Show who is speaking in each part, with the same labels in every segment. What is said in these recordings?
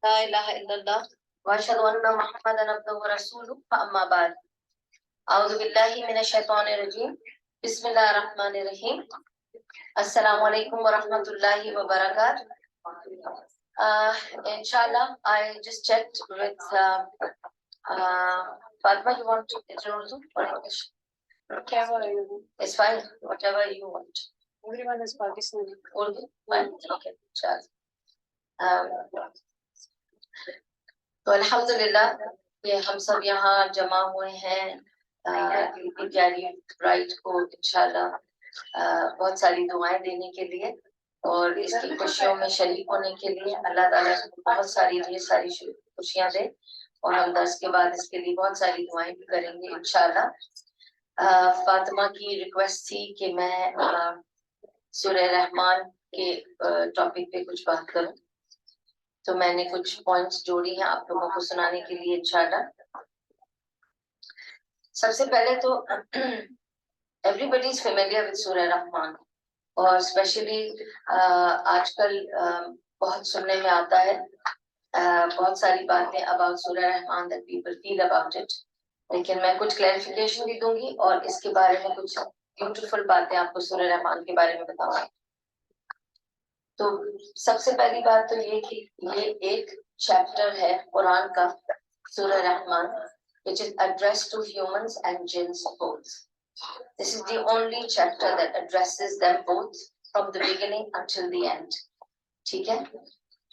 Speaker 1: ला इलाहा इल्लल्लाह व अशहदु अन्ना मुहम्मदन अब्दुहु व रसूलुहु अम्मा बाद। औज़ु बिल्लाहि मिनश शैतानिर रजीम। बिस्मिल्लाहिर रहमानिर रहीम। अस्सलामु अलैकुम व रहमतुल्लाहि व बरकातहू। Inshallah, I just checked with Fatma. You want to Urdu or English? It's fine, whatever you want.
Speaker 2: Everyone is Pakistani.
Speaker 1: Urdu, fine, okay, inshallah. तो अल्हम्दुलिल्लाह ये हम सब यहाँ जमा हुए हैं ब्राइड को इंशाल्लाह बहुत सारी दुआएं देने के लिए और इसकी खुशियों में शरीक होने के लिए। अल्लाह ताला बहुत सारी ढेर सारी खुशियां दे और हम दर्स के बाद इसके लिए बहुत सारी दुआएं भी करेंगे इंशाल्लाह। फातिमा की रिक्वेस्ट थी कि मैं सूरह रहमान के टॉपिक पे कुछ बात करूं, तो मैंने कुछ पॉइंट्स जोड़ी हैं आप लोगों को सुनाने के लिए इंशाल्लाह। सबसे पहले तो एवरीबडी इज फेमिलियर विद सूरह रहमान और स्पेशली आजकल बहुत सुनने में आता है बहुत सारी बातें अबाउट सूरह Rahman that people feel about it, लेकिन मैं कुछ क्लैरिफिकेशन भी दूंगी और इसके बारे में कुछ ब्यूटीफुल बातें आपको सूरह रहमान के बारे में बताऊंगी। तो सबसे पहली बात तो ये कि ये एक चैप्टर है कुरान का सूरह Rahman, which is addressed to humans and jinns both. This is the only chapter that addresses them both from the beginning until the end. ठीक है,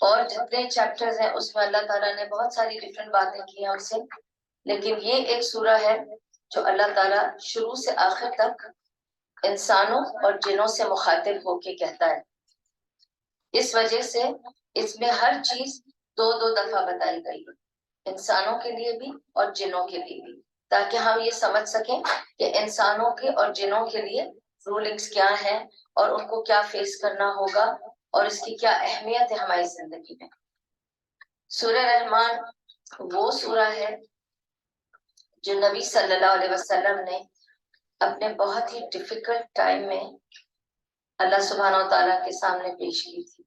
Speaker 1: और जितने चैप्टर्स हैं उसमें अल्लाह ताला ने बहुत सारी डिफरेंट बातें की हैं उससे, लेकिन ये एक सूरह है जो अल्लाह ताला शुरू से आखिर तक इंसानों और जिन्नों से मुखातिब होके कहता है। इस वजह से इसमें हर चीज दो दो दफा बताई गई है, इंसानों के लिए भी और जिन्नों के लिए भी, ताकि हम ये समझ सकें कि इंसानों के और जिन्नों के लिए रूलिंग्स क्या हैं और उनको क्या फेस करना होगा और इसकी क्या अहमियत है हमारी जिंदगी में। सूरह रहमान वो सूरह है जो नबी सल्लल्लाहु अलैहि वसल्लम ने अपने बहुत ही डिफिकल्ट टाइम में अल्लाह सुब्हानहू व तआला के सामने पेश की थी।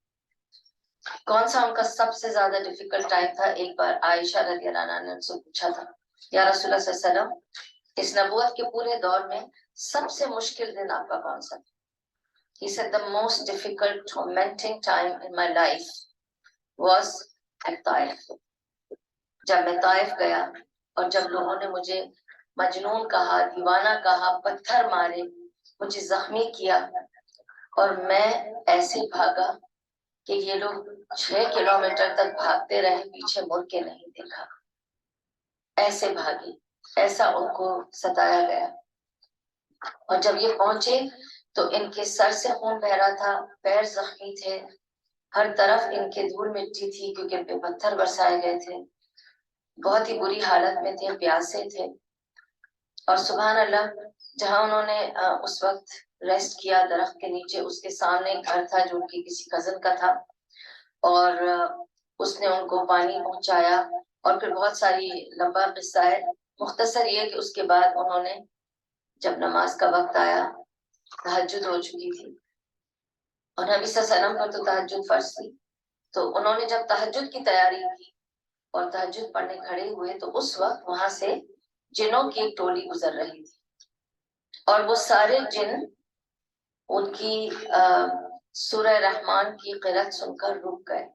Speaker 1: कौन सा उनका सबसे ज्यादा डिफिकल्ट टाइम था? एक बार आयशा रज़ियल्लाहु अन्हा ने उनसे पूछा था, या रसूलुल्लाह सल्लल्लाहु अलैहि वसल्लम इस नबूवत के पूरे दौर में सबसे मुश्किल दिन आपका कौन सा? He said the most difficult tormenting time in my life was at Taif. जब मैं ताइफ गया और जब लोगों ने मुझे मजनून कहा, दीवाना कहा, पत्थर मारे, मुझे जख्मी किया और मैं ऐसे भागा कि ये लोग 6 किलोमीटर तक भागते रहे, पीछे मुड़ के नहीं देखा, ऐसे भागे, ऐसा उनको सताया गया। और जब ये पहुंचे तो इनके सर से खून बह रहा था, पैर जख्मी थे, हर तरफ इनके धूल मिट्टी थी क्योंकि इन पे पत्थर बरसाए गए थे, बहुत ही बुरी हालत में थे, प्यासे थे। और सुभान अल्लाह, जहां उन्होंने उस वक्त रेस्ट किया दरख्त के नीचे, उसके सामने एक घर था जो उनकी किसी कजन का था और उसने उनको पानी पहुंचाया और फिर बहुत सारी लंबा किस्सा है। मुख्तसर ये कि उसके बाद उन्होंने जब नमाज का वक्त आया, तहज्जुद हो चुकी थी और नबी सल्लल्लाहु अलैहि वसल्लम पर तो तहज्जुद फर्ज थी, तो उन्होंने जब तहज्जुद की तैयारी की और तहज्जुद पढ़ने खड़े हुए तो उस वक्त वहां से जिन्नों की एक टोली गुजर रही थी और वो सारे जिन उनकी सूरह रहमान की क़िरात सुनकर रुक गए,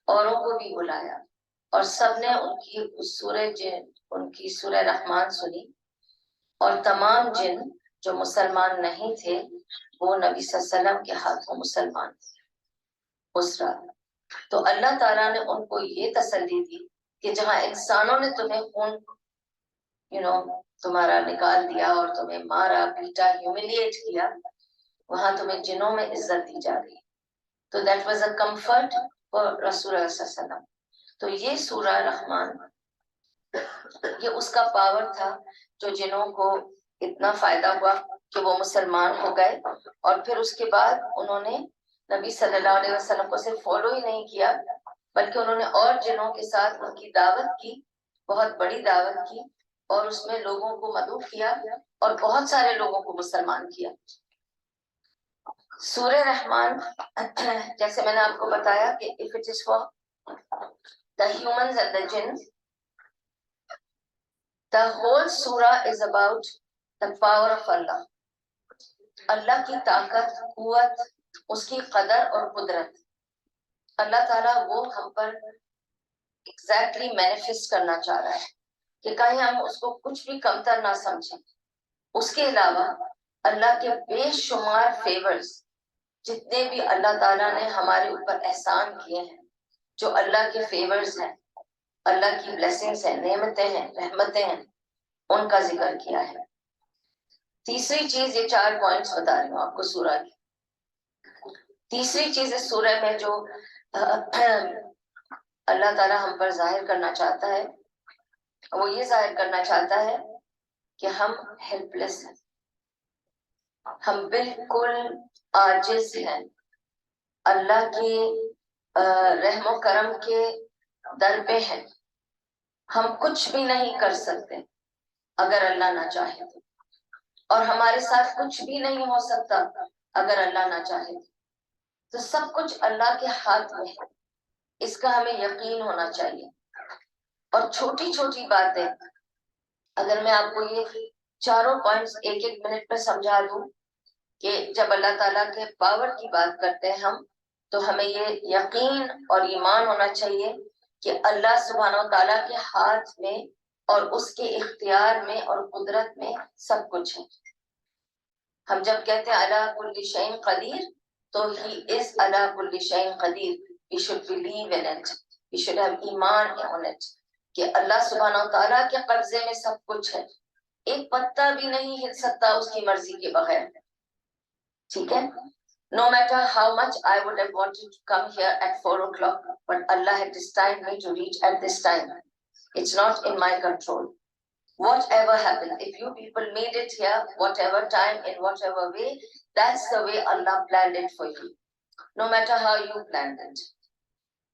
Speaker 1: औरों को भी बुलाया और सबने उनकी उस उनकी सूरह रहमान सुनी और तमाम जिन जो मुसलमान नहीं थे वो नबी सल्लल्लाहु अलैहि वसल्लम के हाथों मुसलमान थे उस रात। तो अल्लाह ताला ने उनको ये तसल्ली दी कि जहां इंसानों ने तुम्हें खून तुम्हारा निकाल दिया और तुम्हें मारा, पीटा, ह्यूमिलिएट किया, वहां तुम्हें जिन्नों में इज्जत दी जा रही। तो that was a comfort for रसूलुल्लाह सल्लल्लाहु अलैहि वसल्लम। तो ये सूरह रहमान ये उसका पावर था जो जिन्नों को इतना फायदा हुआ कि वो मुसलमान हो गए और फिर उसके बाद उन्होंने नबी सल्लल्लाहु अलैहि वसल्लम को सिर्फ फॉलो ही नहीं किया बल्कि उन्होंने और जिन्नों के साथ उनकी दावत की, बहुत बड़ी दावत की और उसमें लोगों को मदऊ किया और बहुत सारे लोगों को मुसलमान किया। सूरह रहमान जैसे मैंने आपको बताया कि if it is for the humans and the jinns. The whole surah is about the power of Allah. अल्लाह की ताकत, कुव्वत, उसकी कदर और कुदरत. अल्लाह ताला वो हम पर एग्जैक्टली मैनिफेस्ट करना चाह रहा है कि कहीं हम उसको कुछ भी कमतर ना समझें. उसके अलावा अल्लाह के बेशुमार फेवर्स, जितने भी अल्लाह ताला ने हमारे ऊपर एहसान किए हैं, जो अल्लाह के फेवर्स हैं, अल्लाह की ब्लेसिंग्स हैं, नेमतें हैं, रहमतें हैं, उनका जिक्र किया है. तीसरी चीज, ये 4 पॉइंट्स बता रही हूँ आपको सूरह की. तीसरी चीज इस सूरह में जो अल्लाह ताला हम पर जाहिर करना चाहता है, वो ये जाहिर करना चाहता है कि हम हेल्पलेस हैं, हम बिल्कुल आजिज हैं. अल्लाह के रहमो करम के दर पे हैं. हम कुछ भी नहीं कर सकते अगर अल्लाह ना चाहे तो, और हमारे साथ कुछ भी नहीं हो सकता अगर अल्लाह ना चाहे तो सब कुछ अल्लाह के हाथ में है. इसका हमें यकीन होना चाहिए. और छोटी छोटी बातें, अगर मैं आपको ये चारों पॉइंट्स एक एक मिनट में समझा दूं कि जब अल्लाह ताला के पावर की बात करते हैं हम, तो हमें ये यकीन और ईमान होना चाहिए कि अल्लाह सुब्हानो ताला के हाथ में और उसके इख्तियार में और कुदरत में सब कुछ है. हम जब कहते हैं अला कुल्ली शैइन कदीर, तो ही इज अला कुल्ली शैइन Qadeer. We should believe in it. We should have Iman on it कि अल्लाह सुब्हानो ताला के कब्जे में सब कुछ है. एक पत्ता भी नहीं हिल सकता उसकी मर्जी के बगैर. ठीक है? No matter how much I would have wanted to come here at 4 o'clock, but Allah had destined me to reach at this time. It's not in my control. Whatever happened, if you people made it here, whatever time, in whatever way, that's the way Allah planned it for you. No matter how you planned it.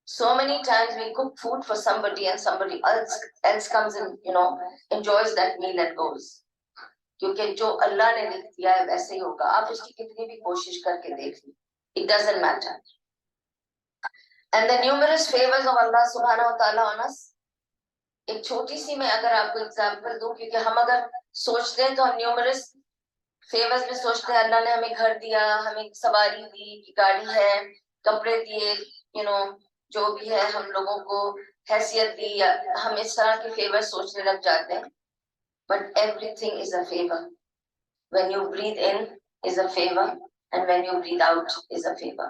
Speaker 1: So many times we cook food for somebody and somebody else comes and, enjoys that meal and goes. क्योंकि जो अल्लाह ने लिख दिया है वैसे ही होगा. आप उसकी कितनी भी कोशिश करके देख ली, it doesn't matter. And the numerous favors of Allah subhanahu wa ta'ala on us. एक छोटी सी मैं अगर आपको एग्जांपल दूं, क्योंकि हम अगर सोचते हैं तो हम न्यूमरस फेवर्स में सोचते हैं. अल्लाह ने हमें घर दिया, हमें सवारी दी, गाड़ी है, कपड़े दिए, जो भी है हम लोगों को हैसियत दी, हम इस तरह के फेवर सोचने लग जाते हैं. But everything is a favor. When you breathe in is a favor, and when you breathe out is a favor.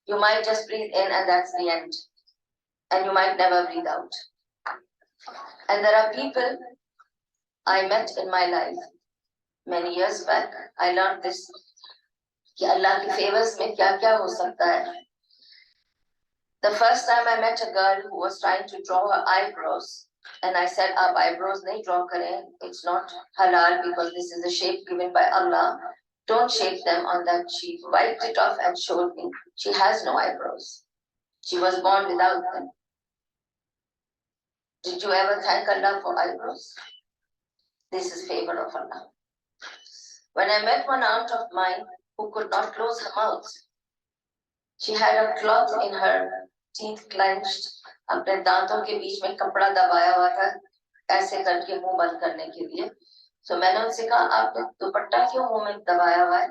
Speaker 1: You might just breathe in and that's the end, and you might never breathe out. And there are people I met in my life many years back. I learned this कि अल्लाह के favours में क्या क्या हो सकता है. The first time I met a girl who was trying to draw her eyebrows, and I said, "Aap eyebrows nahi draw kare. It's not halal because this is a shape given by Allah. Don't shape them on that." She wiped it off and showed me. She has no eyebrows. She was born without them. Did you ever thank Allah for eyebrows? This is favor of Allah. When I met one aunt of mine who could not close her mouth, she had a cloth in her teeth clenched. अपने दांतों के बीच में कपड़ा दबाया हुआ था ऐसे करके मुंह बंद करने के लिए. तो मैंने उनसे कहा, आपने दुपट्टा क्यों मुंह में दबाया हुआ है?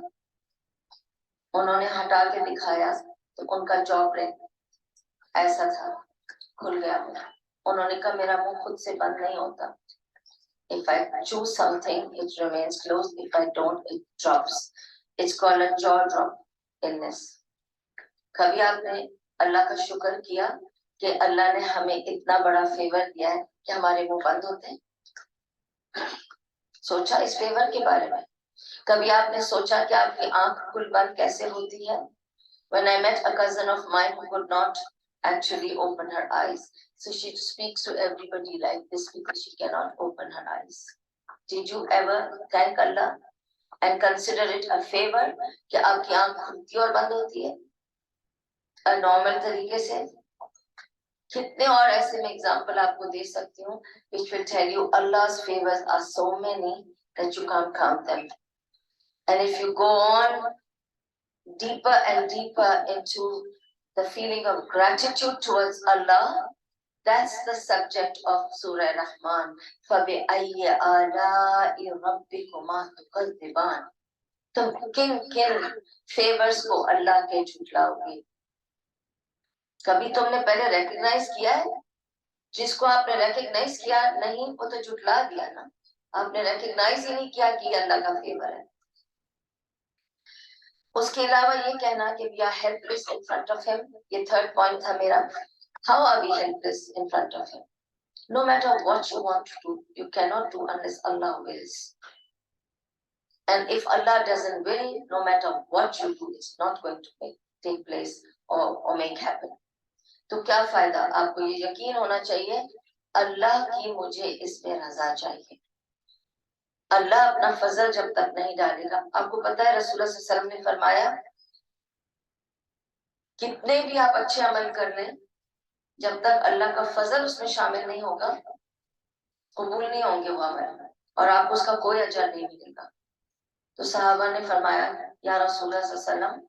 Speaker 1: उन्होंने हटा के दिखाया तो उनका जॉ ब्रेक ऐसा था, खुल गया. उन्होंने कहा, मेरा मुंह खुद से बंद नहीं होता. If I choose something, it remains closed. If I don't, it drops. It's called a jaw drop illness. कभी आपने अल्लाह का शुक्र किया कि अल्लाह ने हमें इतना बड़ा फेवर दिया है कि हमारे मुंह बंद होते हैं? सोचा इस फेवर के बारे में? कभी आपने सोचा कि आपकी आंख खुल बंद कैसे होती है? When I met a cousin of mine who could not actually open her eyes, so she speaks to everybody like this because she cannot open her eyes. Did you ever thank Allah and consider it a favor कि आपकी आंख खुलती और बंद होती है normal तरीके से? कितने और ऐसे में एग्जांपल आपको दे सकती हूँ which will tell you Allah's favors are so many that you can't count them. And if you go on deeper and deeper into the feeling of gratitude towards Allah, That's the subject of Surah Rahman. فَبِأَيِّ آلَاءِ رَبِّكُمَا تُكَذِّبَانِ. तुम किन किन favours को अल्लाह के झुठलाओगे? कभी तुमने पहले recognise किया है? जिसको आपने रिकॉग्नाइज किया नहीं, वो तो झुठला दिया ना। आपने रिकॉग्नाइज ही नहीं किया कि अल्लाह का फेवर है। उसके अलावा ये कहना कि we are helpless in front of him, ये थर्ड पॉइंट था मेरा। How are we helpless in front of him? No matter what you want to do, you cannot do unless Allah wills. And if Allah doesn't will, no matter what you do, it's not going to take place or make happen. तो क्या फायदा? आपको ये यकीन होना चाहिए, अल्लाह की मुझे इसमें रजा चाहिए। अल्लाह अपना फजल जब तक नहीं डालेगा, आपको पता है रसूलुल्लाह सल्लल्लाहु अलैहि वसल्लम ने फरमाया, कितने भी आप अच्छे अमल कर लें, जब तक अल्लाह का फजल उसमें शामिल नहीं होगा, कबूल नहीं होंगे वो अमल और आपको उसका कोई अजर नहीं मिलेगा। तो सहाबा ने फरमाया, या रसूलुल्लाह सल्लल्लाहु अलैहि वसल्लम,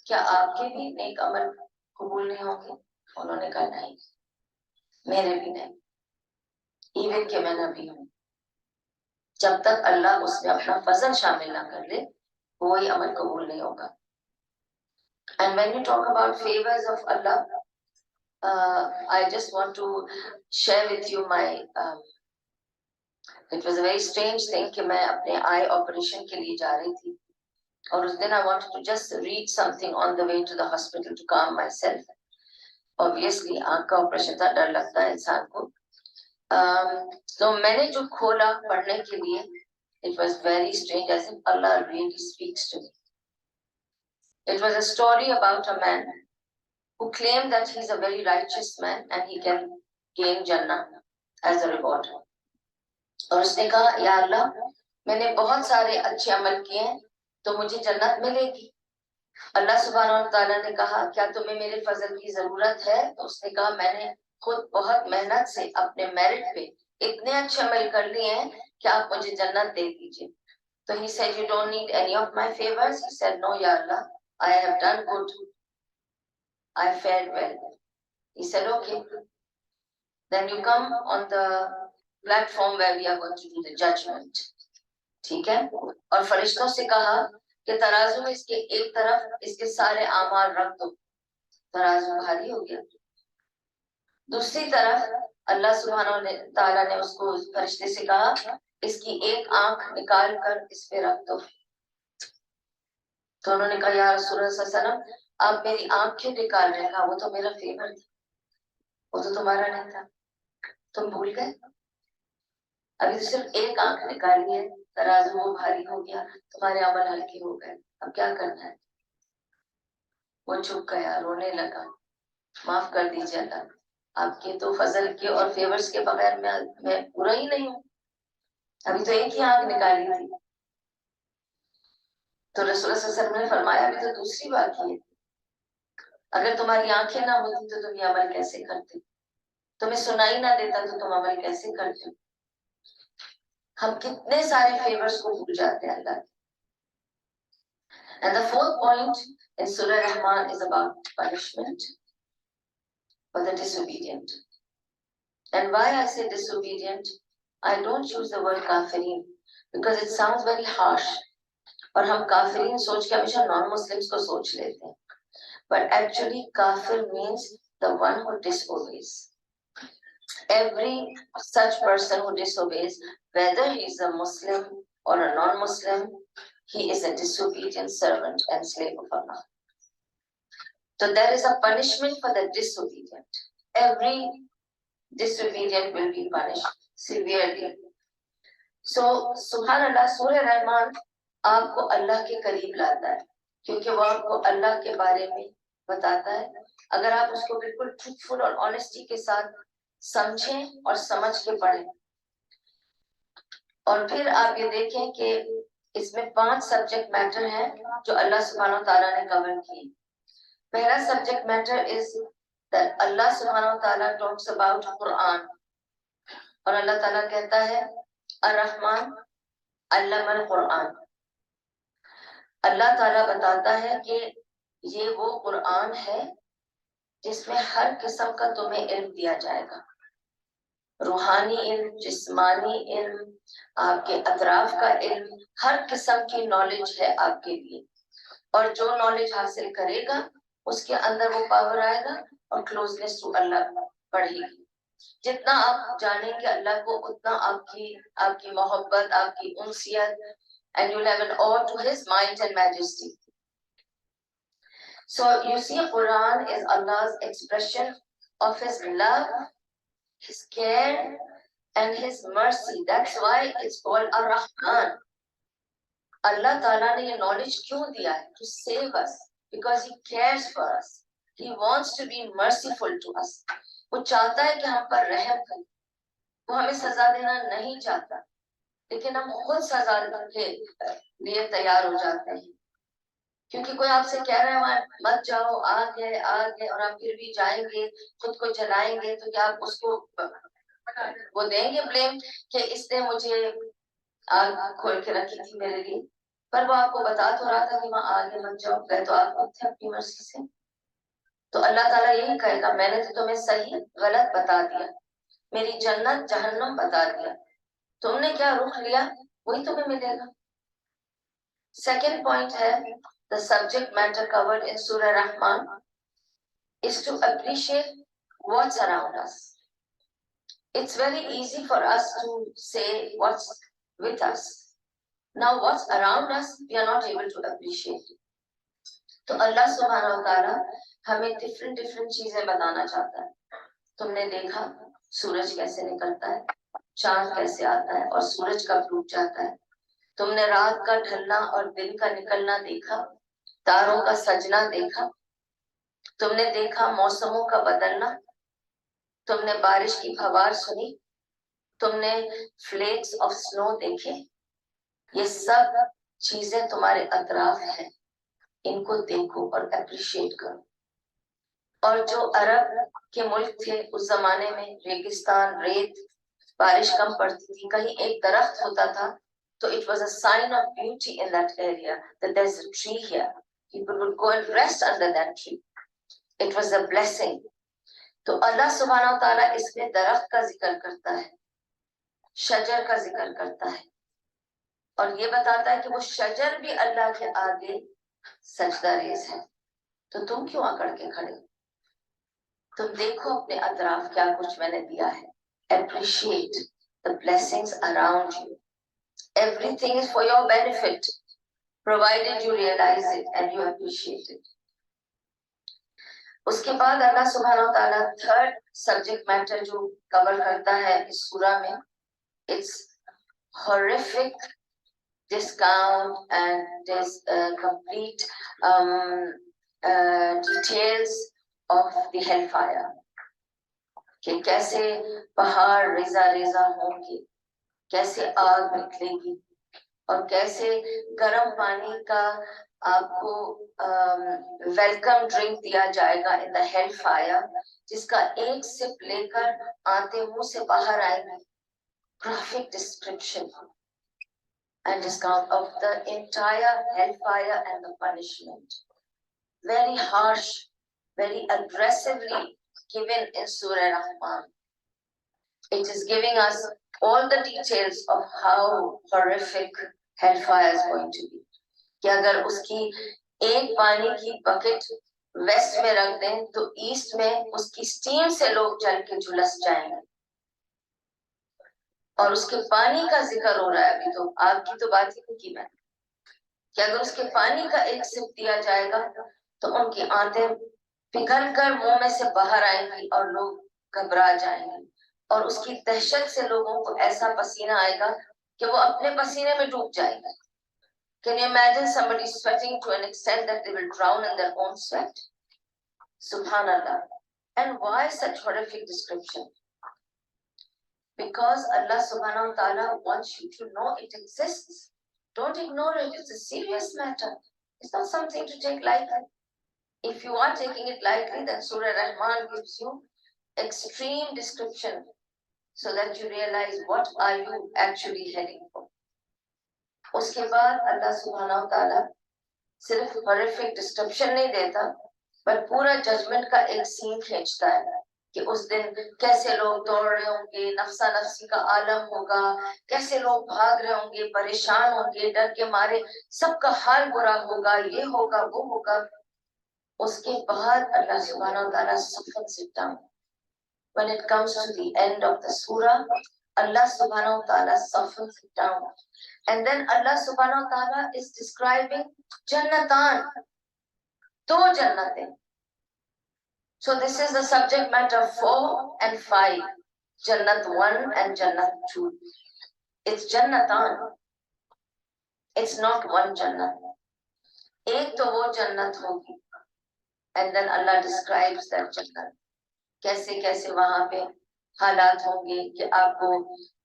Speaker 1: क्या आपके भी नेक अमल कबूल नहीं होंगे? उन्होंने कहा नहीं, मेरे भी नहीं, इवन के मैं नबी हूँ। जब तक अल्लाह उसमें अपना फजल शामिल ना कर ले, कोई अमल कबूल नहीं होगा। And when you talk about favors of Allah, I just want to share with you my it was a very strange thing कि मैं अपने eye operation के लिए जा रही थी और उस दिन I wanted to just read something on the way to the hospital to calm myself. Obviously आँख का ऑपरेशन था, डर लगता है इंसान को। तो मैंने जो खोला पढ़ने के लिए, it was very strange, as if Allah really speaks to me. It was a story about a man who claimed that he's a very righteous man and he can gain Jannah as a reward. और उसने कहा, या अल्लाह, मैंने बहुत सारे अच्छे अमल किए हैं, तो मुझे जन्नत मिलेगी। अल्लाह सुब्हानहू व तआला ने कहा, क्या तुम्हें मेरे फजल की जरूरत है? तो उसने कहा, मैंने खुद बहुत मेहनत से अपने मेरिट पे इतने अच्छे अमल कर लिए हैं कि आप मुझे जन्नत दे दीजिए। तो he said, you don't need any of my favors? He said, no, ya Allah, I have done good. I fared well. He said, okay. Then you come on the platform where we are going to do the judgment. ठीक है? और फरिश्तों से कहा कि तराजू में इसके एक तरफ इसके सारे आमाल रख दो। तराजू भारी हो गया। दूसरी तरफ अल्लाह सुब्हानहू व तआला ने उसको फरिश्ते से कहा, इसकी एक आंख निकाल कर इस पे रख दो। तो उन्होंने कहा, या रसूलुल्लाह सल्लल्लाहु अलैहि वसल्लम, आप मेरी आंख क्यों निकाल रहे हैं? वो तो मेरा फेवर था, वो तो तुम्हारा नहीं था, तुम भूल गए। अभी तो सिर्फ एक आंख निकाली है, तराजू वो भारी हो गया, तुम्हारे अमल हल्के हो गए, अब क्या करना है? वो चुप गया, रोने लगा, माफ कर दीजिए अल्लाह, आपके तो फजल के और फेवर्स के बगैर मैं पूरा ही नहीं हूँ, अभी तो एक ही आंख निकाली थी। तो रसूलुल्लाह सल्लल्लाहु अलैहि वसल्लम ने फरमाया, अभी तो दूसरी बाकी है, अगर तुम्हारी आंखें ना होती तो तुम ये अमल कैसे करते? तुम्हें सुनाई ना देता तो तुम अमल कैसे करते? हम कितने सारे फेवर्स को भूल जाते हैं अल्लाह। And the fourth point in Surah Rahman is about punishment for the disobedient. And why I say disobedient, I don't use the word kafirin because it sounds very harsh. और हम काफिरीन सोच के हमेशा नॉन मुस्लिम्स को सोच लेते हैं, but actually kafir means the one who disobeys. Every such person who disobeys, whether he is a Muslim or a non-Muslim, he is a disobedient servant and slave of Allah. So there is a punishment for the disobedient. Every disobedient will be punished severely. So Subhanallah, Surah Rahman आपको अल्लाह के करीब लाता है, क्योंकि वो आपको अल्लाह के बारे में बताता है। अगर आप उसको बिल्कुल ट्रूथफुल और ऑनेस्टी के साथ समझें और समझ के पढ़ें, और फिर आप ये देखें कि इसमें 5 सब्जेक्ट मैटर हैं जो अल्लाह सुब्हानहू व तआला ने कवर किए। पहला सब्जेक्ट मैटर इज दैट अल्लाह सुब्हानहू व तआला टॉक्स अबाउट कुरान, और अल्लाह ताला कहता है अर्रहमान अल्लमल कुरान। अल्लाह ताला बताता है कि ये वो कुरान है जिसमें हर किस्म का तुम्हें इल्म दिया जाएगा। रूहानी इल्म, जिस्मानी इल्म, आपके अतराफ का इल्म, हर किस्म की नॉलेज है आपके लिए। और जो नॉलेज हासिल करेगा उसके अंदर वो पावर आएगा और क्लोजनेस टू अल्लाह बढ़ेगी। जितना आप जानेंगे अल्लाह को उतना आपकी मोहब्बत, आपकी उनसियत, and you'll have an awe to his might and majesty. So you see, Quran is Allah's expression of his love, his care and his mercy. That's why it's called Ar-Rahman. Allah Ta'ala ने ये knowledge क्यों दिया है? To save us, because he cares for us. He wants to be merciful to us. वो चाहता है कि हम पर रहम करे। वो हमें सजा देना नहीं चाहता, लेकिन हम खुद सजा के लिए तैयार हो जाते हैं। क्योंकि कोई आपसे कह रहा है मत जाओ, आग है, और आप फिर भी जाएंगे, खुद को जलाएंगे, तो क्या आप उसको वो देंगे ब्लेम कि इसने मुझे आग खोल के रखी थी मेरे लिए? पर वो आपको बता तो रहा था कि वहां आगे मत जाओ, गए तो आप खुद थे अपनी मर्जी से। तो अल्लाह ताला यही कहेगा, मैंने तो तुम्हें सही गलत बता दिया, मेरी जन्नत जहन्नम बता दिया, तुमने क्या रुख लिया वही तुम्हें मिलेगा। सेकंड पॉइंट है, the subject matter covered in Surah Rahman is to appreciate what's around us. It's very easy for us to say what's with us. Now what's around us we are not able to appreciate. तो अल्लाह सुब्हानहू व तआला हमें different चीजें बताना चाहता है। तुमने देखा सूरज कैसे निकलता है, चांद कैसे आता है और सूरज कब डूब जाता है। तुमने रात का ढलना और दिन का निकलना देखा, तारों का सजना देखा, तुमने देखा मौसमों का बदलना, तुमने बारिश की फवार सुनी, तुमने फ्लेक्स ऑफ स्नो देखे। ये सब चीजें तुम्हारे अतराफ हैं, इनको देखो और अप्रिशिएट करो। और जो अरब के मुल्क थे उस जमाने में, रेगिस्तान, रेत, बारिश कम पड़ती थी, कहीं एक दरख्त होता था तो it was a sign of beauty in that area that there's a tree here. People would go and rest under that tree. It was a blessing. तो अल्लाह सुब्हानहू तआला इसमें दरख्त का जिक्र करता है, शजर का जिक्र करता है और ये बताता है कि वो शजर भी अल्लाह के आगे सजदा रेज़ है। तो तुम क्यों अकड़ के खड़े हो? तुम देखो अपने अतराफ क्या कुछ मैंने दिया है। Appreciate the blessings around you. Everything is for your benefit, provided you realize it and you appreciate it. उसके बाद अल्लाह सुब्हानहू तआला थर्ड सब्जेक्ट मैटर जो कवर करता है इस सूरा में, it's horrific discount and this complete details of the hellfire. कि कैसे पहाड़ रेजा रेजा होंगे, कैसे आग निकलेगी और कैसे गर्म पानी का आपको वेलकम ड्रिंक दिया जाएगा इन द हेल फायर, जिसका एक सिप लेकर आते मुंह से बाहर आएंगे। Graphic description and discount of the entire hellfire and the punishment. Very harsh, very aggressively given in Surah Rahman. It is giving us all the details of how horrific hellfire is going to be. कि अगर उसकी एक पानी की bucket waste में रख दें तो ईस्ट में उसकी स्टीम से लोग जल के झुलस जाएंगे। और उसके पानी का जिक्र हो रहा है अभी, तो आग की तो बात ही नहीं की मैंने, कि अगर उसके पानी का एक सिप दिया जाएगा तो उनकी आंतें पिघल कर मुंह में से बाहर आएंगी और लोग घबरा जाएंगे और उसकी दहशत से लोगों को ऐसा पसीना आएगा कि वो अपने पसीने में डूब जाएंगे। Can you imagine somebody sweating to an extent that they will drown in their own sweat? Subhanallah. And why such horrific description? Because Allah subhanahu wa ta'ala wants you to know it exists. Don't ignore it. It's a serious matter. It's not something to take lightly. If you are taking it lightly, then Surah Rahman gives you extreme description so that you realize what are you actually heading for. उसके बाद अल्लाह सुब्हानहू तआला सिर्फ horrific description नहीं देता, पर पूरा judgement का एक सीन खींचता है कि उस दिन कैसे लोग दौड़ रहे होंगे, नफ्सा नफ्सी का आलम होगा, कैसे लोग भाग रहे होंगे, परेशान होंगे, डर के मारे, सबका हाल बुरा होगा, ये होगा वो होगा। उसके बाद अल्लाह सुब्हानहू व तआला सफर sit down. When it comes to the end of the surah, Allah subhanahu wa ta'ala softens it down. And then Allah subhanahu wa ta'ala is describing Jannatan, two Jannatin. So this is the subject matter 4 and 5, Jannat 1 and Jannat 2. It's Jannatan. It's not one Jannat. एक तो वो जन्नत होगी. And then Allah describes that Jannat. कैसे कैसे वहां पे हालात होंगे कि आपको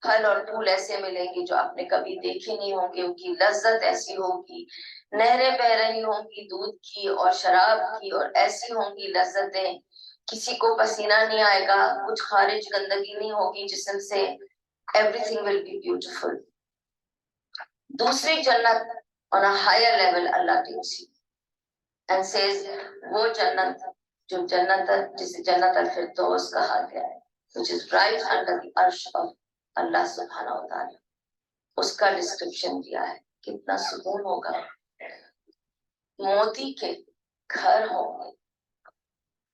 Speaker 1: फल और फूल ऐसे मिलेंगे जो आपने कभी देखे नहीं होंगे, उनकी लज्जत ऐसी होगी, नहरें बह रही होंगी दूध की और शराब की, और ऐसी होंगी लज्जतें, किसी को पसीना नहीं आएगा, कुछ खारिज गंदगी नहीं होगी जिस्म से. Everything will be beautiful. दूसरी जन्नत on a higher level Allah takes you and says वो जन्नत जो जन्नत जिसे जन्नत अल-फिरदौस कहा गया है, which is right under the arsh of Allah subhanahu wa ta'ala, उसका डिस्क्रिप्शन दिया है. कितना सुकून होगा. मोती के घर होंगे,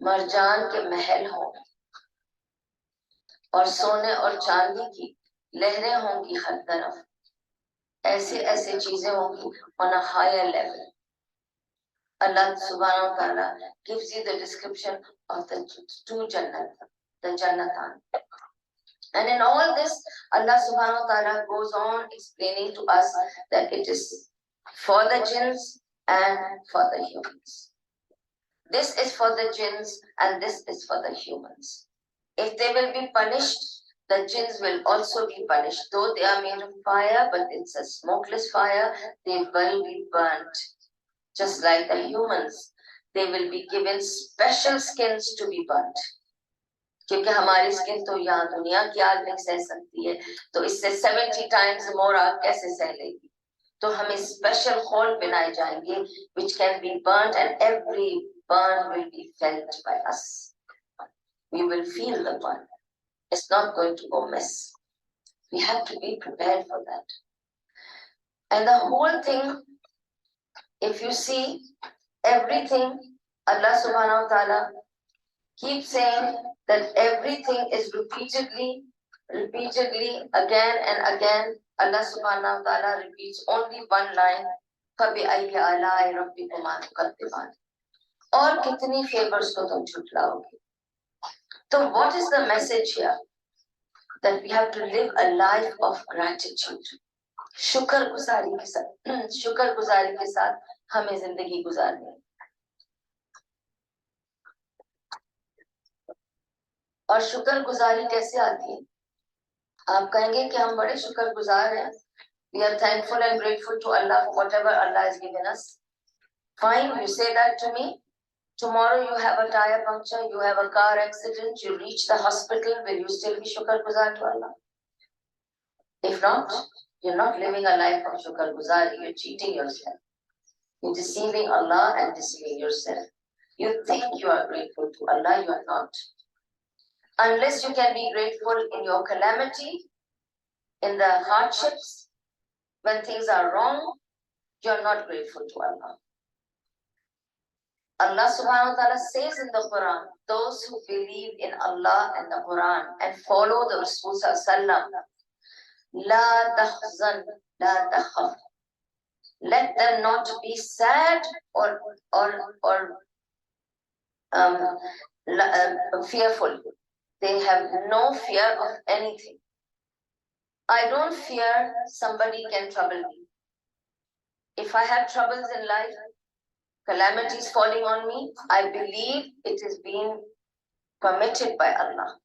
Speaker 1: मरजान के महल होंगे, और सोने और चांदी की लहरें होंगी हर तरफ. ऐसे ऐसे चीजें होंगी on a higher level. Allah subhanahu wa ta'ala gives you the description of the two Jannat, the Jannatan. And in all this, Allah subhanahu wa ta'ala goes on explaining to us that it is for the jinns and for the humans. This is for the jinns and this is for the humans. If they will be punished, the jinns will also be punished. Though they are made of fire, but it's a smokeless fire, they will be burnt. Just like the humans, they will be given special skins to be burnt. क्योंकि हमारी skin तो यहाँ दुनिया की आग नहीं सह सकती है, तो इससे 70 times more आग कैसे सह लेगी. तो हमें स्पेशल खोल बनाए जाएंगे which can be burnt, and every burn will be felt by us. We will feel the burn. It's not going to go miss. We have to be prepared for that. And the whole thing, if you see everything, Allah subhanahu wa ta'ala keeps saying that everything is repeatedly, again and again. Allah subhanahu wa ta'ala repeats only one line, فَبِأَيِّ آلَاءِ رَبِّكُمَا تُكَذِّبَانِ. और कितनी favors को तुम झुठलाओगे. So what is the message here? That we have to live a life of gratitude. शुक्रगुजारी के साथ हमें जिंदगी गुजारनी है. और शुक्रगुजारी कैसे आती है? आप कहेंगे कि हम बड़े शुक्रगुजार हैं. We are thankful and grateful to Allah for whatever Allah has given us. Fine, you say that to me. Tomorrow you have a tire puncture, you have a car accident, you reach the hospital, will you still be शुक्रगुजार to Allah? If not, you're not living a life of शुक्रगुजारी. You're cheating yourself. You're deceiving Allah and deceiving yourself. You think you are grateful to Allah, you are not. Unless you can be grateful in your calamity, in the hardships, when things are wrong, you're not grateful to Allah. Allah subhanahu wa ta'ala says in the Quran, those who believe in Allah and the Quran and follow the Rasul sallallahu la tahzan, la takhaf. Let them not be sad or fearful. They have no fear of anything. I don't fear somebody can trouble me. If I have troubles in life, calamities falling on me, I believe it is being permitted by Allah.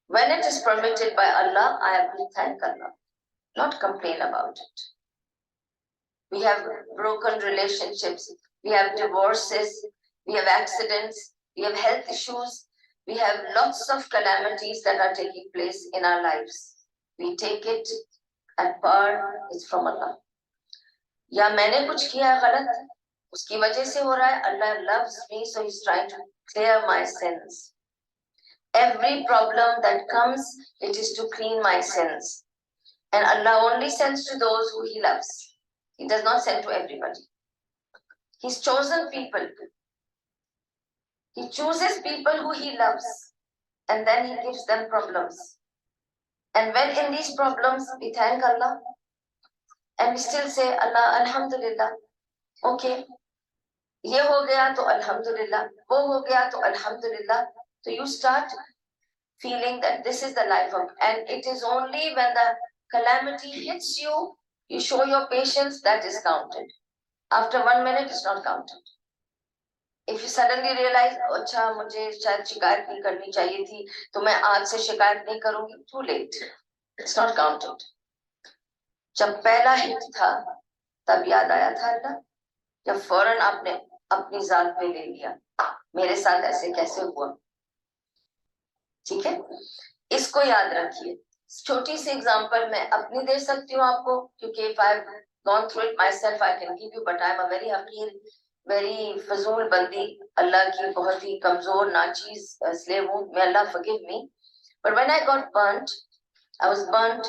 Speaker 1: When it is permitted by Allah, I have to thank Allah, not complain about it. We have broken relationships, we have divorces, we have accidents, we have health issues, we have lots of calamities that are taking place in our lives. We take it at par, it's from Allah. या मैंने कुछ किया है गलत, उसकी वजह से हो रहा है. Allah loves me, so He's trying to clear my sins. Every problem that comes, it is to clean my sins. And Allah only sends to those who He loves. He does not send to everybody. He's chosen people. He chooses people who He loves, and then He gives them problems. And when in these problems, we thank Allah, and we still say, Allah, Alhamdulillah, okay, ye ho gaya to Alhamdulillah, wo ho gaya to Alhamdulillah. So you start feeling that this is the life of, and it is only when the calamity hits you, you show your patience, that is counted. After 1 minute, it's not counted. If you suddenly realize, अच्छा मुझे शायद शिकायत नहीं करनी चाहिए थी, तो मैं आज से शिकायत नहीं करूंगी, too late. It's not counted. जब पहला हिट था, तब याद आया था अल्लाह, जब फौरन आपने अपनी जात पे ले लिया, मेरे साथ ऐसे कैसे हुआ? ठीक है, इसको याद रखिए. छोटी सी एग्जांपल मैं अपनी दे सकती हूँ आपको, क्योंकि if I've gone through it myself, I can give you, but I'm a very Haqir, very फजूल बंदी, अल्लाह की बहुत ही कमजोर नाचीज स्लेव हूँ. May Allah forgive me. But when I got burnt, I was burnt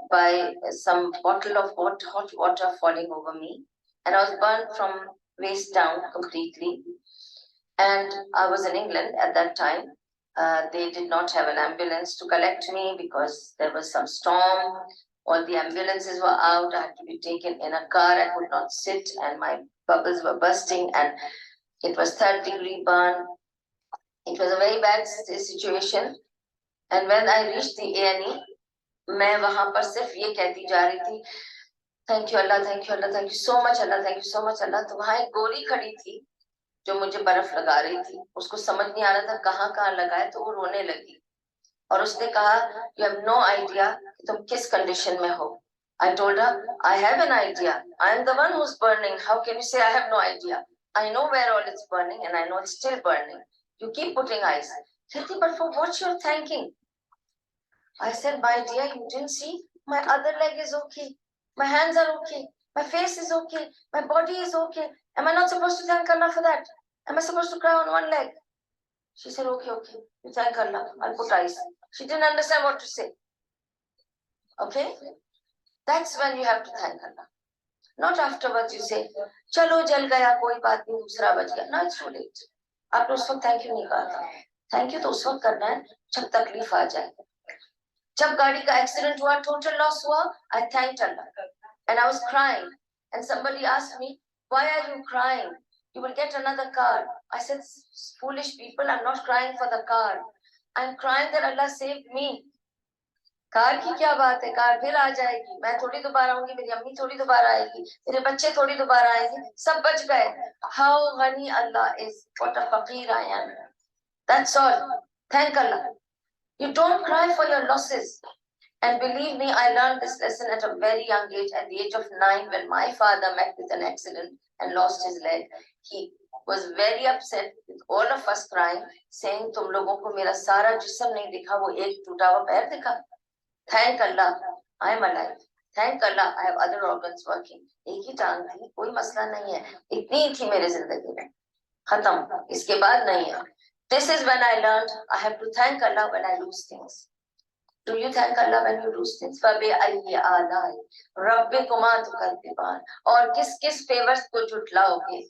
Speaker 1: by some bottle of hot water falling over me, and I was burnt from waist down completely. And I was in England at that time. They did not have an ambulance to collect me because there was some storm. All the ambulances were out. I had to be taken in a car. I could not sit, and my bubbles were bursting, and it was 3rd-degree burn. It was a very bad situation. And when I reached the A&E, मैं वहां पर सिर्फ ये कहती जा रही थी, thank you Allah, thank you Allah, thank you so much Allah, thank you so much Allah. तो वहां एक गोरी खड़ी थी जो मुझे बर्फ लगा रही थी. उसको समझ नहीं आ रहा था कहाँ कहाँ लगाए, तो वो रोने लगी और उसने कहा, यू हैव नो आइडिया तुम किस कंडीशन में हो. I told her, I have an idea. I am the one who's burning. How can you say I have no idea? I know where all it's burning, and I know it's still burning. You keep putting ice. Kriti, but for what you're thanking? I said, my dear, you didn't see? My other leg is okay. My hands are okay. My face is okay. My body is okay. Am I not supposed to thank Allah for that? Am I supposed to cry on one leg? She said, okay, okay. You thank Allah. I'll put ice. She didn't understand what to say. Okay? That's when you have to thank Allah. Not afterwards you say, चलो जल गया कोई बात नहीं दूसरा बच गया. No, it's too late. आपने उस वक्त थैंक यू नहीं कहा था. थैंक यू तो उस वक्त करना है जब तकलीफ आ जाए. जब गाड़ी का एक्सीडेंट हुआ, टोटल लॉस हुआ, I thanked Allah. And I was crying. And somebody asked me, why are you crying? You will get another car. I said, foolish people, I'm not crying for the car. I'm crying that Allah saved me. Car की क्या बात है, car फिर आ जाएगी, मैं थोड़ी दोबारा आऊंगी, मेरी अम्मी थोड़ी दोबारा आएगी, मेरे बच्चे थोड़ी दोबारा आएंगे, सब बच गए. How ghani Allah is, what a faqir I am. That's all. Thank Allah. You don't cry for your losses. And believe me, I learned this lesson at a very young age, at the age of 9, when my father met with an accident and lost his leg. He was very upset with all of us crying, saying, तुम लोगों को मेरा सारा जिस्म नहीं दिखा, वो एक टूटा हुआ पैर दिखा. Thank Allah, I am alive. Thank Allah, I have other organs working. एक ही टांग थी, कोई मसला नहीं है. इतनी ही थी मेरे जिंदगी में. खत्म. इसके बाद नहीं है. This is when I learned I have to thank Allah when I lose things. Do you thank Allah when you lose things? فَبِأَيِّ آلَاءِ رَبِّكُمَا تُكَذِّبَانِ. और किस किस फेवर्स को झुटलाओगे?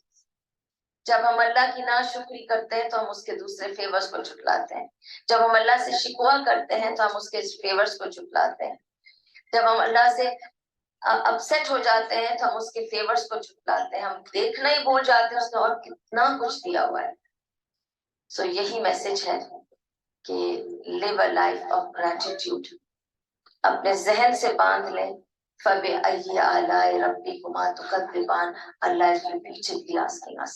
Speaker 1: जब हम अल्लाह की नाशुक्री करते हैं तो हम उसके दूसरे फेवर्स को झुटलाते हैं. जब हम अल्लाह से शिकवा करते हैं तो हम उसके फेवर्स को झुटलाते हैं. जब हम अल्लाह से अपसेट हो जाते हैं तो हम उसके फेवर्स को झुटलाते हैं. हम देखना ही भूल जाते हैं उसने और कितना कुछ दिया हुआ है. सो यही मैसेज है कि live a life of gratitude. अपने जहन से बांध लें, फबिअय्यि आलाइ रब्बिकुमा तुकज़्ज़िबान. अल्लाह is repeatedly asking us.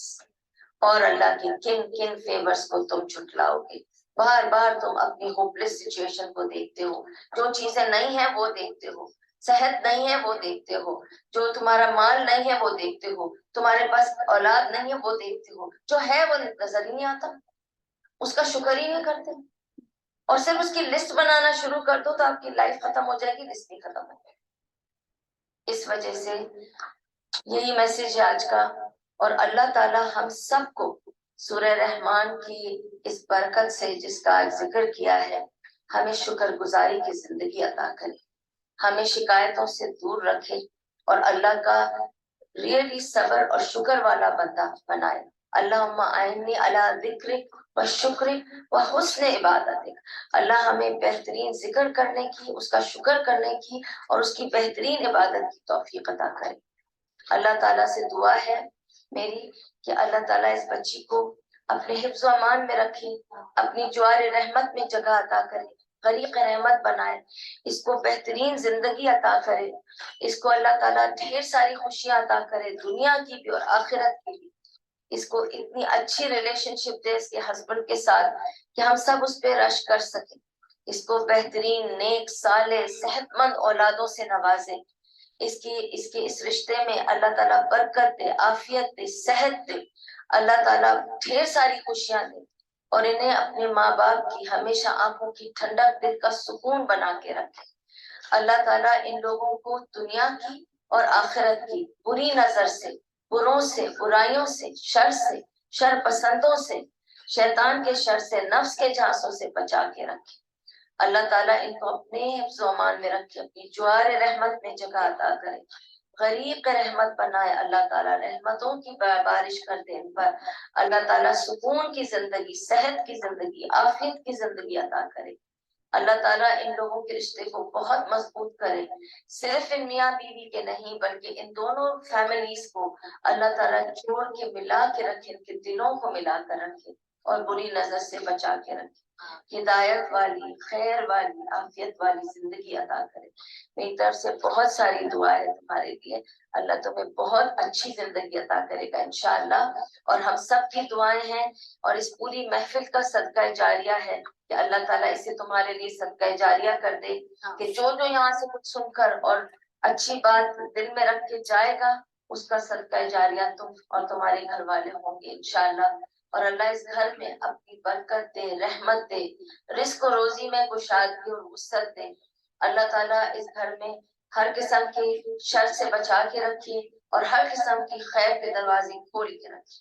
Speaker 1: और अल्लाह के किन किन फेवर्स को तुम झुटलाओगे? बार बार तुम अपनी होपलेस सिचुएशन को देखते हो, जो चीजें नहीं है वो देखते हो, सेहत नहीं है वो देखते हो, जो तुम्हारा माल नहीं है वो देखते हो, तुम्हारे पास औलाद नहीं है वो देखते हो, जो है वो नजर ही नहीं आता, उसका शुक्र ही नहीं करते. और सिर्फ उसकी लिस्ट बनाना शुरू कर दो तो आपकी लाइफ खत्म हो जाएगी, लिस्ट नहीं खत्म होगी. इस वजह से यही मैसेज है आज का. और अल्लाह ताला हम सबको सूरह रहमान की इस बरकत से जिसका आज जिक्र किया है, हमें शुक्रगुजारी की जिंदगी अता करे, हमें शिकायतों से दूर रखे और अल्लाह का रियली सब्र और शुक्र वाला बंदा बनाए। अल्लाहुम्मा आइन्नी अला ज़िक्रिक व शुक्रिक व हुस्न इबादतिक। अल्लाह हमें बेहतरीन जिक्र करने की, उसका शुक्र करने की और उसकी बेहतरीन इबादत की तौफीक अता करे। अल्लाह ताला से दुआ है मेरी कि अल्लाह ताला इस बच्ची को अपने हिफ्ज़ व अमान में रखे, अपनी ज्वार रहमत में जगह अता करे, गरीक रहमत बनाए, इसको बेहतरीन जिंदगी अता करे, इसको अल्लाह ताला ढेर सारी खुशियां अता करे, दुनिया की भी और आखिरत की भी। इसको इतनी अच्छी रिलेशनशिप दे इसके हस्बैंड के साथ कि हम सब उस पे रश कर सके। इसको बेहतरीन नेक साले सेहतमंद औलादों से नवाजे। इसके इस रिश्ते में अल्लाह ताला बरकत दे, आफियत दे, सेहत दे। अल्लाह ताला ढेर सारी खुशियां दे और इन्हें अपने माँ बाप की हमेशा आंखों की ठंडक, दिल का सुकून बना के रखे। अल्लाह ताला इन लोगों को दुनिया की और आखिरत की बुरी नजर से, बुरों से, बुराइयों से, शर पसंदों से, शैतान के शर से, नफ्स के झांसों से बचा के रखे। अल्लाह ताला इनको अपने हिफ्ज़ व अमान में रखे, अपनी ज्वार रहमत में जगह अता करे, गरीक रहमत बनाए। अल्लाह ताला रहमतों की बारिश कर दे इन पर। अल्लाह ताला सुकून की जिंदगी, सेहत की जिंदगी, आफियत की जिंदगी अता करे। अल्लाह ताला इन लोगों के रिश्ते को बहुत मजबूत करे, सिर्फ इन मियाँ बीवी के नहीं बल्कि इन दोनों फैमिलीज को अल्लाह ताला जोड़ के मिला के रखे, इनके दिलों को मिला कर रखे और बुरी नजर से बचा के रखे। हिदायत वाली, खैर वाली, आफियत वाली जिंदगी अता करे। मेरी तरफ से बहुत सारी दुआ है तुम्हारे लिए। अल्लाह तुम्हें बहुत अच्छी जिंदगी अता करेगा इंशाअल्लाह। और हम सब की दुआएं हैं और इस पूरी महफिल का सदका जारिया है कि अल्लाह ताला इसे तुम्हारे लिए सदका जारिया कर दे कि जो जो यहाँ से कुछ सुनकर और अच्छी बात दिल में रख के जाएगा, उसका सदका जारिया तुम और तुम्हारे घर वाले होंगे इंशाअल्लाह। और अल्लाह इस घर में अपनी बरकत दे, रहमत दे, रिस्क और रोजी में कुशादगी और वुसअत दे। अल्लाह ताला इस घर में हर किस्म के शर से बचा के रखे और हर किस्म की खैर के दरवाजे खोल के रखे।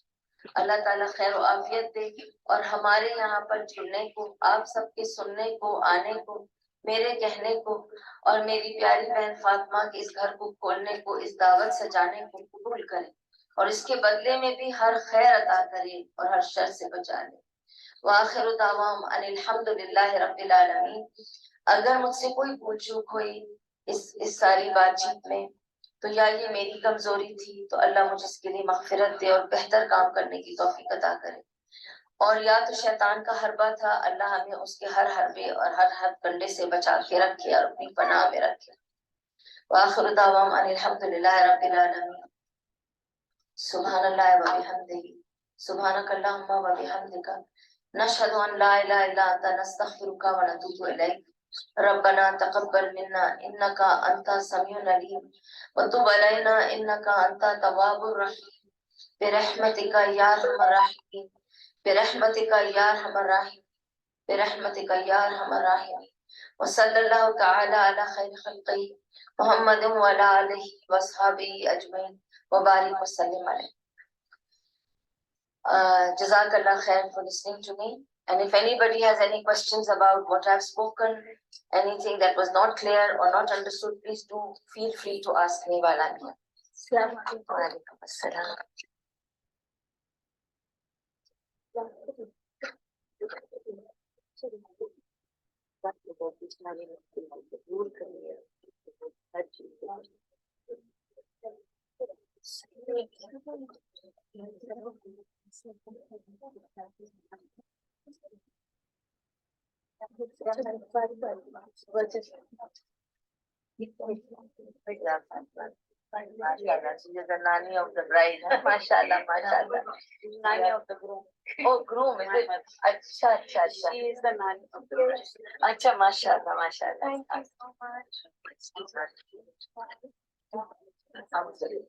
Speaker 1: अल्लाह ताला खैर और आफियत दे और हमारे यहाँ पर जुड़ने को, आप सबके सुनने को, आने को, मेरे कहने को और मेरी प्यारी बहन फातिमा के इस घर को खोलने को, इस दावत सजाने को कबूल करे और इसके बदले में भी हर खैर अता करे और हर शर से बचा ले। वाखिर दावाम अनिल हम्दुलिल्लाहि रब्बिल आलमीन। अगर मुझसे कोई भूल चूक हुई इस सारी बातचीत में तो या ये मेरी कमजोरी थी, तो अल्लाह मुझे इसके लिए मगफिरत दे और बेहतर काम करने की तौफीक अता करे। और या तो शैतान का हरबा था, अल्लाह हमें उसके हर हरबे और हर कंडे से बचा के रखे और अपनी पनाह में रखे। वाखिर दावाम अनिल हम्दुलिल्लाहि रब्बिल आलमीन। सुभानल्लाह व बिहम्दिही, सुभानकल्लाहुम्मा व बिहम्दिका, नशहदु अन ला इलाहा इल्ला अंता, नस्तगफिरुका व नतूबु इलैक। रब्बना तक़ब्बल मिन्ना इन्नका अंता समीउल अलीम व तुब अलैना इन्नका अंता तव्वाबुर रहीम। बिरहमतिका या अरहमर राहिमीन, बिरहमतिका या अरहमर राहिमीन, बिरहमतिका या अरहमर राहिमीन। व सल्लल्लाहु तआला अला खैरि खल्क़िही मुहम्मदिन व अला आलिहि व अस्हाबिही अजमईन व बारिक व सल्लिम अलैहि। Jazakallah khair for listening to me. And if anybody has any questions about what I've spoken, anything that was not clear or not understood, please do feel free to ask me while I'm here. Assalamu alaikum. Wa alaikum assalam. Mashallah, she is the nanny of the bride. Mashallah, mashallah.
Speaker 2: Nanny of the groom.
Speaker 1: Oh, groom, is it? Acha, acha, acha.
Speaker 2: She is the nanny of the groom.
Speaker 1: Acha, mashallah, mashallah.
Speaker 2: Thank you so much.
Speaker 1: Absolutely.